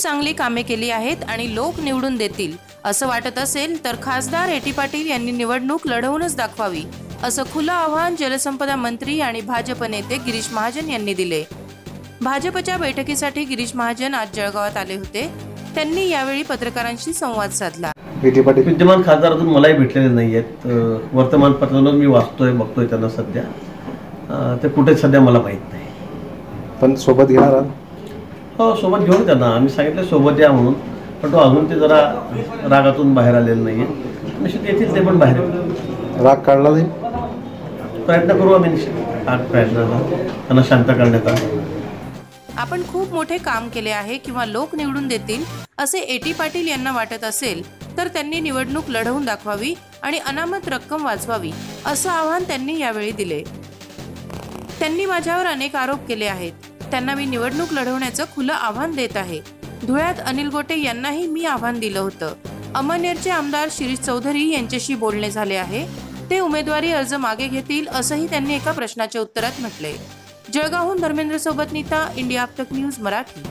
चांगली कामे केली आहेत आणि लोक निवडून देतील असं वाटत असेल तर खासदार ए.टी. पाटील यांनी निवडणूक लढवूनच दाखवावी असं खुलं आव्हान जलसंपदा मंत्री आणि भाजप नेते गिरीश महाजन यांनी दिले। भाजपच्या बैठकीसाठी गिरीश महाजन आज जळगावात आले होते। त्यांनी यावेळी पत्रकारांशी संवाद साधला। विद्यमान खासदार अजून मलाही भेटलेले नाही आहेत। वर्तमानपत्रांवर मी वाचतोय बघतोय त्यांना सध्या, ते कुठे सध्या मला माहीत नाही। पण सोबत घेणार आहात? हो, सोबत घेऊन त्यांना आम्ही सांगितलं सोबत या म्हणून, पण तो अजून ते जरा रागातून बाहेर आलेलं नाही आहे। निश्चित येतील ते पण बाहेर। राग काढला नाही? प्रयत्न करू आम्ही निश्चित प्रयत्नाला त्यांना शांत करण्याचा। आपण खूप मोठे काम केले आहे किंवा लोक निवडून देतील असे ए.टी. पाटील यांना वाटत असेल तर त्यांनी निवडणूक लढवून दाखवावी आणि अनामत रक्कम वाचवावी असं आव्हान त्यांनी यावेळी दिले। त्यांनी माझ्यावर अनेक आरोप केले आहेत, त्यांना मी निवडणूक लढवण्याचं खुलं आव्हान देत आहे। धुळ्यात अनिल गोटे यांनाही मी आव्हान दिलं होतं। अमळनेरचे आमदार शिरीष चौधरी यांच्याशी बोलणे झाले आहे, ते उमेदवारी अर्ज मागे घेतील असंही त्यांनी एका प्रश्नाच्या उत्तरात म्हटले। जळगावहून धर्मेंद्र सोबत नीता, इंडिया आप तक न्यूज मराठी।